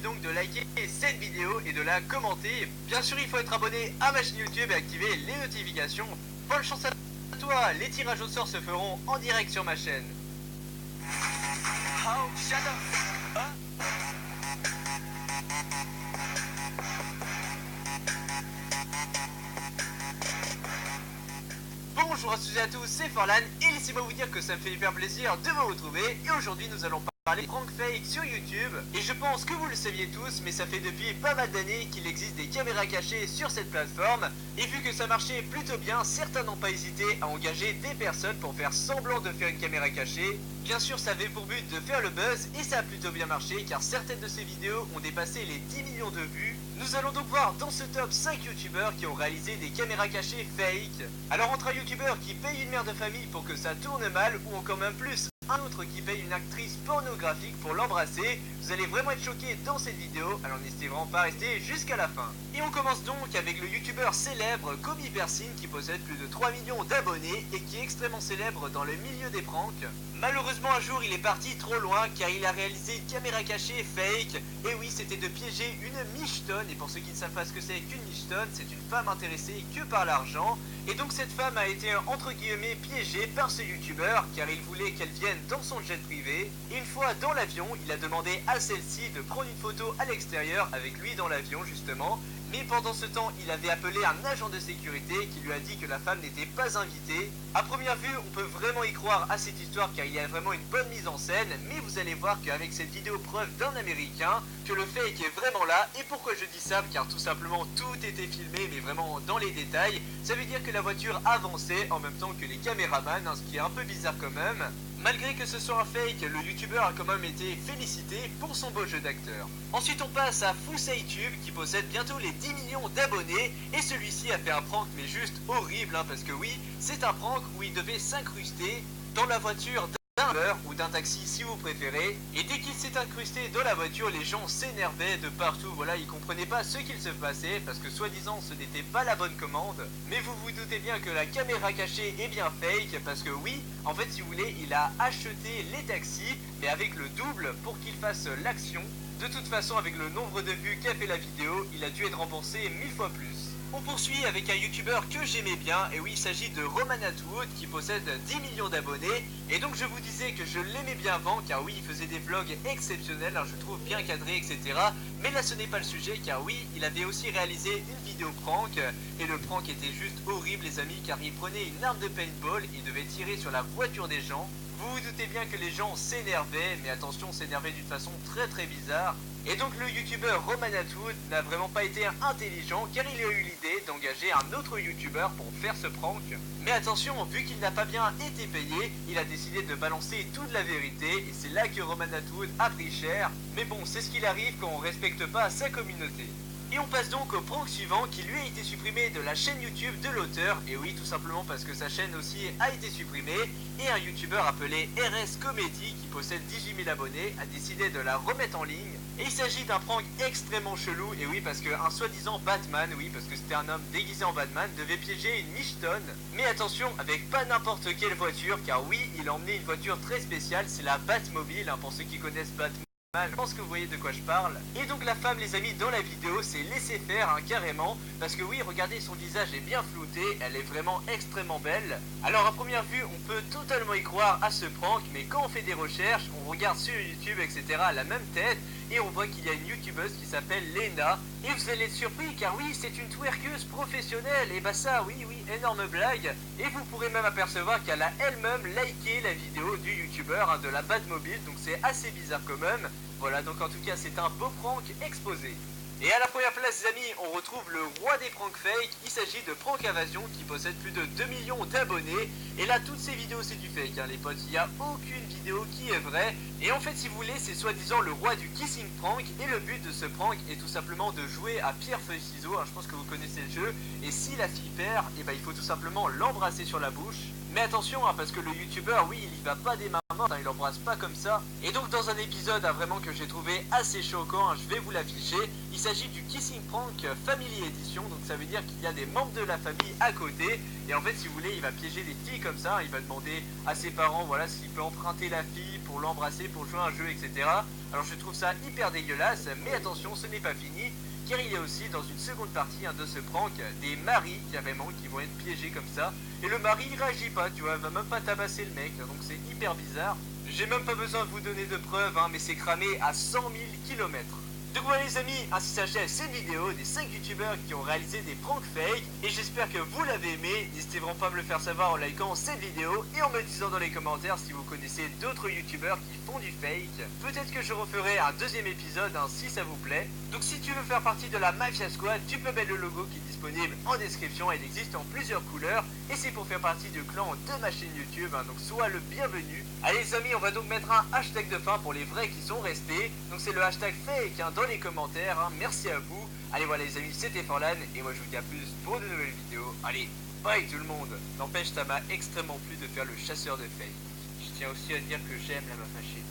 suffit donc de liker cette vidéo et de la commenter. Bien sûr, il faut être abonné à ma chaîne YouTube et activer les notifications. Bonne chance à toi, les tirages au sort se feront en direct sur ma chaîne. Oh, shut up. Bonjour à toutes et à tous, c'est Forlan et laissez-moi vous dire que ça me fait hyper plaisir de vous retrouver. Et aujourd'hui nous allons parler prank fake sur YouTube. Et je pense que vous le saviez tous, mais ça fait depuis pas mal d'années qu'il existe des caméras cachées sur cette plateforme. Et vu que ça marchait plutôt bien, certains n'ont pas hésité à engager des personnes pour faire semblant de faire une caméra cachée. Bien sûr, ça avait pour but de faire le buzz et ça a plutôt bien marché car certaines de ces vidéos ont dépassé les 10 millions de vues. Nous allons donc voir dans ce top 5 youtubeurs qui ont réalisé des caméras cachées fake. Alors entre un youtubeur qui paye une mère de famille pour que ça tourne mal ou encore même plus un autre qui paye une actrice pornographique pour l'embrasser, vous allez vraiment être choqués dans cette vidéo, alors n'hésitez vraiment pas à rester jusqu'à la fin. Et on commence donc avec le youtubeur célèbre Kobe Persine qui possède plus de 3 millions d'abonnés et qui est extrêmement célèbre dans le milieu des pranks. Malheureusement un jour il est parti trop loin car il a réalisé une caméra cachée fake. Et oui, c'était de piéger une michetonne, et pour ceux qui ne savent pas ce que c'est qu'une michetonne, c'est une femme intéressée que par l'argent. Et donc cette femme a été entre guillemets piégée par ce youtubeur car il voulait qu'elle vienne dans son jet privé. Et une fois dans l'avion, il a demandé à celle-ci de prendre une photo à l'extérieur avec lui dans l'avion justement. Mais pendant ce temps, il avait appelé un agent de sécurité qui lui a dit que la femme n'était pas invitée. A première vue, on peut vraiment y croire à cette histoire car il y a vraiment une bonne mise en scène. Mais vous allez voir qu'avec cette vidéo preuve d'un américain, que le fake est vraiment là. Et pourquoi je dis ça? Car tout simplement tout était filmé mais vraiment dans les détails. Ça veut dire que la voiture avançait en même temps que les caméramans, ce qui est un peu bizarre quand même. Malgré que ce soit un fake, le youtubeur a quand même été félicité pour son beau jeu d'acteur. Ensuite on passe à FoussaYouTube qui possède bientôt les 10 millions d'abonnés. Et celui-ci a fait un prank mais juste horrible parce que oui, c'est un prank où il devait s'incruster dans la voiture d'un Uber ou d'un taxi si vous préférez. Et dès qu'il s'est incrusté dans la voiture, les gens s'énervaient de partout. Voilà, ils comprenaient pas ce qu'il se passait parce que soi-disant ce n'était pas la bonne commande. Mais vous vous doutez bien que la caméra cachée est bien fake parce que oui, en fait si vous voulez, il a acheté les taxis mais avec le double pour qu'il fasse l'action. De toute façon, avec le nombre de vues qu'a fait la vidéo, il a dû être remboursé 1000 fois plus. On poursuit avec un youtubeur que j'aimais bien, et oui, il s'agit de Roman Atwood qui possède 10 millions d'abonnés. Et donc je vous disais que je l'aimais bien avant, car oui, il faisait des vlogs exceptionnels, alors je trouve bien cadrés, etc. Mais là ce n'est pas le sujet, car oui, il avait aussi réalisé une vidéo prank, et le prank était juste horrible les amis, car il prenait une arme de paintball, il devait tirer sur la voiture des gens. Vous vous doutez bien que les gens s'énervaient, mais attention, s'énervaient d'une façon très bizarre. Et donc le youtubeur Roman Atwood n'a vraiment pas été intelligent car il a eu l'idée d'engager un autre youtubeur pour faire ce prank. Mais attention, vu qu'il n'a pas bien été payé, il a décidé de balancer toute la vérité et c'est là que Roman Atwood a pris cher. Mais bon, c'est ce qu'il arrive quand on respecte pas sa communauté. Et on passe donc au prank suivant qui lui a été supprimé de la chaîne YouTube de l'auteur. Et oui, tout simplement parce que sa chaîne aussi a été supprimée. Et un youtubeur appelé RS Comedy qui possède 18 000 abonnés a décidé de la remettre en ligne. Et il s'agit d'un prank extrêmement chelou. Et oui, parce qu'un soi-disant Batman, oui, parce que c'était un homme déguisé en Batman, devait piéger une michetonne. Mais attention, avec pas n'importe quelle voiture, car oui, il a emmené une voiture très spéciale, c'est la Batmobile, pour ceux qui connaissent Batman. Je pense que vous voyez de quoi je parle. Et donc la femme les amis dans la vidéo s'est laissé faire carrément. Parce que oui, regardez, son visage est bien flouté. Elle est vraiment extrêmement belle. Alors à première vue on peut totalement y croire à ce prank. Mais quand on fait des recherches, on regarde sur YouTube etc, la même tête. Et on voit qu'il y a une youtubeuse qui s'appelle Lena. Et vous allez être surpris car oui, c'est une twerkeuse professionnelle. Et bah ça, oui, énorme blague. Et vous pourrez même apercevoir qu'elle a elle-même liké la vidéo du youtubeur de la Batmobile. Donc c'est assez bizarre quand même. Voilà, donc en tout cas c'est un beau prank exposé. Et à la première place les amis, on retrouve le roi des pranks fake. Il s'agit de Prank Invasion qui possède plus de 2 millions d'abonnés. Et là toutes ces vidéos c'est du fake les potes, il n'y a aucune vidéo qui est vraie. Et en fait si vous voulez c'est soi-disant le roi du kissing prank. Et le but de ce prank est tout simplement de jouer à pierre feuille ciseaux, je pense que vous connaissez le jeu. Et si la fille perd, et il faut tout simplement l'embrasser sur la bouche. Mais attention parce que le youtubeur oui il y va pas des mains morte, hein, il l'embrasse pas comme ça. Et donc dans un épisode vraiment que j'ai trouvé assez choquant, je vais vous l'afficher, il s'agit du Kissing Prank Family Edition, donc ça veut dire qu'il y a des membres de la famille à côté, et en fait si vous voulez il va piéger des filles comme ça, il va demander à ses parents voilà s'il peut emprunter la fille pour l'embrasser, pour jouer à un jeu, etc. Alors je trouve ça hyper dégueulasse, mais attention ce n'est pas fini, car il y a aussi dans une seconde partie de ce prank des maris carrément qui vont être piégés comme ça, et le mari il réagit pas, tu vois, il va même pas tabasser le mec, donc c'est hyper bizarre. J'ai même pas besoin de vous donner de preuves, hein, mais c'est cramé à 100 000 km. Donc voilà les amis, ainsi s'achève cette vidéo des 5 youtubeurs qui ont réalisé des pranks fake, et j'espère que vous l'avez aimé. N'hésitez vraiment pas à me le faire savoir en likant cette vidéo et en me disant dans les commentaires si vous connaissez d'autres youtubeurs qui font du fake. Peut-être que je referai un deuxième épisode hein, si ça vous plaît. Donc si tu veux faire partie de la Mafia Squad, tu peux mettre le logo qui est disponible en description, il existe en plusieurs couleurs, et c'est pour faire partie du clan de ma chaîne YouTube, hein, donc sois le bienvenu. Allez les amis, on va donc mettre un hashtag de fin pour les vrais qui sont restés, donc c'est le hashtag fake hein, dans les commentaires, hein. Merci à vous. Allez voilà les amis, c'était Forlan, et moi je vous dis à plus pour de nouvelles vidéos. Allez, bye tout le monde. N'empêche, ça m'a extrêmement plu de faire le chasseur de fake. Je tiens aussi à dire que j'aime la meuf fâchée.